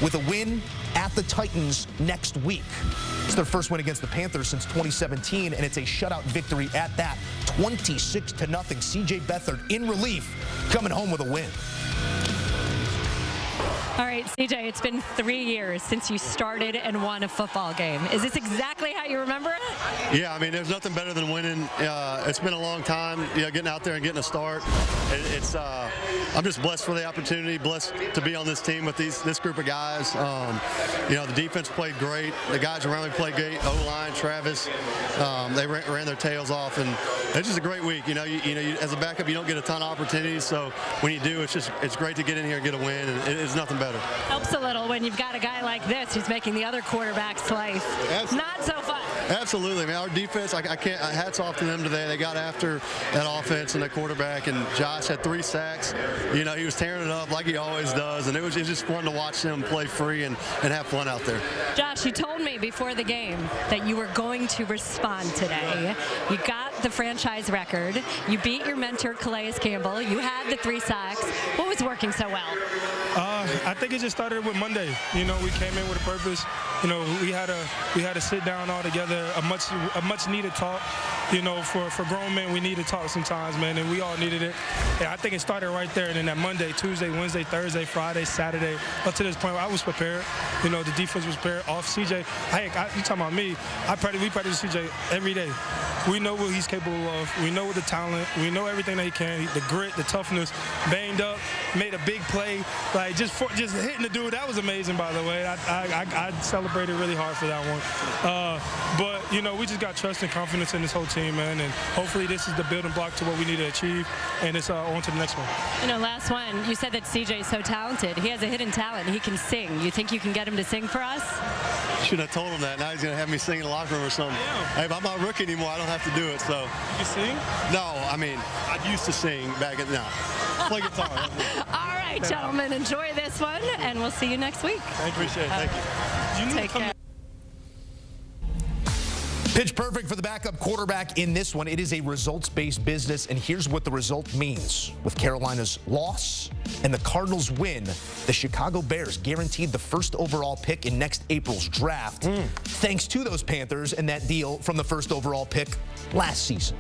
with a win at the Titans next week. It's their first win against the Panthers since 2017, and it's a shutout victory at that, 26-0. CJ Beathard in relief, coming home with a win. All right, CJ, it's been 3 years since you started and won a football game. Is this exactly how you remember it? Yeah, I mean, there's nothing better than winning. It's been a long time, getting out there and getting a start. I'm just blessed for the opportunity, blessed to be on this team with this group of guys. The defense played great. The guys around me played great. O-line, Travis, they ran their tails off, and it's just a great week. As a backup, you don't get a ton of opportunities, so when you do, it's great to get in here and get a win, and it's nothing better. Helps a little when you've got a guy like this who's making the other quarterback's life not so fun. Absolutely. I mean, our defense, I can't, hats off to them today. They got after that offense and that quarterback, and Josh had 3 sacks. He was tearing it up like he always does, and it was just fun to watch him play free and have fun out there. Josh, you told me before the game that you were going to respond today. You got the franchise record. You beat your mentor, Calais Campbell. You had the 3 sacks. What was working so well? I think it just started with Monday. We came in with a purpose. We had to sit down all together, a much needed talk. For grown men, we need to talk sometimes, man, and we all needed it. Yeah, I think it started right there. And then that Monday, Tuesday, Wednesday, Thursday, Friday, Saturday, up to this point, I was prepared. The defense was prepared. Off CJ, you talking about me? We practice CJ every day. We know what he's capable of. We know the talent. We know everything that he can. The grit, the toughness. Banged up, made a big play. Like just hitting the dude. That was amazing, by the way. I celebrated really hard for that one. But we just got trust and confidence in this whole team, man. And hopefully this is the building block to what we need to achieve. And it's on to the next one. Last one, you said that CJ is so talented. He has a hidden talent. He can sing. You think you can get him to sing for us? Should have told him that. Now he's going to have me sing in the locker room or something. Hey, if I'm not a rookie anymore, I don't have to do it. So. You sing? No, I mean, I used to sing back at now. Play guitar. All right, gentlemen, enjoy this one, and we'll see you next week. Appreciate it. Thank you. Take care. Pitch perfect for the backup quarterback in this one. It is a results-based business, and here's what the result means. With Carolina's loss and the Cardinals' win, the Chicago Bears guaranteed the first overall pick in next April's draft, thanks to those Panthers and that deal from the first overall pick last season.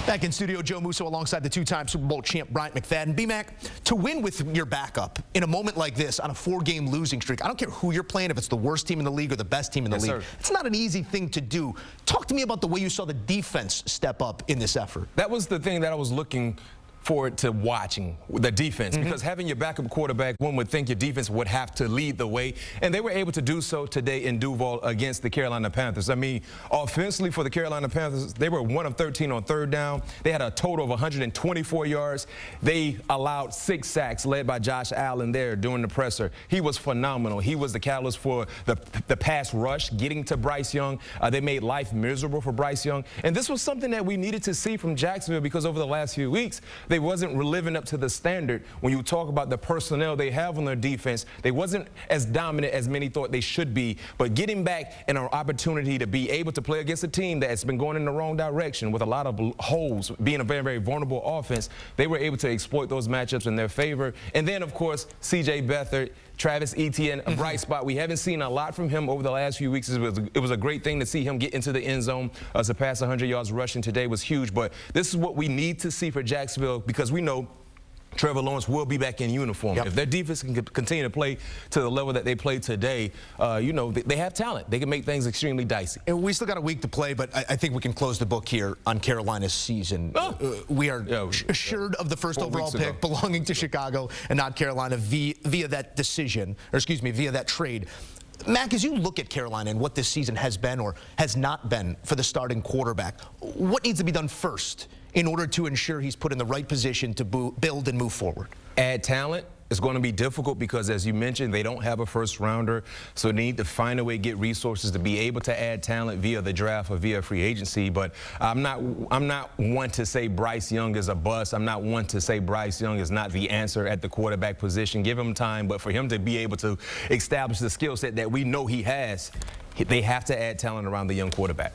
Back in studio, Joe Musso alongside the 2-time Super Bowl champ Bryant McFadden. B-Mac, to win with your backup in a moment like this on a 4-game losing streak, I don't care who you're playing, if it's the worst team in the league or the best team in the league, sir. It's not an easy thing to do. Talk to me about the way you saw the defense step up in this effort. That was the thing that I was looking forward to watching, the defense, because having your backup quarterback, one would think your defense would have to lead the way, and they were able to do so today in Duval against the Carolina Panthers. I mean, offensively for the Carolina Panthers, they were 1 of 13 on 3rd down. They had a total of 124 yards. They allowed 6 sacks led by Josh Allen there during the presser. He was phenomenal. He was the catalyst for the pass rush, getting to Bryce Young. They made life miserable for Bryce Young, and this was something that we needed to see from Jacksonville, because over the last few weeks, they wasn't living up to the standard. When you talk about the personnel they have on their defense, they wasn't as dominant as many thought they should be. But getting back in an opportunity to be able to play against a team that's been going in the wrong direction with a lot of holes, being a very, very vulnerable offense, they were able to exploit those matchups in their favor. And then, of course, CJ Beathard, Travis Etienne, a bright spot. We haven't seen a lot from him over the last few weeks. It was a great thing to see him get into the end zone. Surpass 100 yards rushing today was huge. But this is what we need to see for Jacksonville, because we know Trevor Lawrence will be back in uniform. If their defense can continue to play to the level that they played today, they have talent. They can make things extremely dicey. And we still got a week to play, but I think we can close the book here on Carolina's season. We are assured of the first overall pick belonging to Chicago and not Carolina via that decision, or excuse me, via that trade. Mac, as you look at Carolina and what this season has been or has not been for the starting quarterback, what needs to be done first in order to ensure he's put in the right position to build and move forward? Add talent. It's going to be difficult because, as you mentioned, they don't have a first rounder, so they need to find a way to get resources to be able to add talent via the draft or via free agency. But I'm not one to say Bryce Young is a bust. I'm not one to say Bryce Young is not the answer at the quarterback position. Give him time, but for him to be able to establish the skill set that we know he has, they have to add talent around the young quarterback.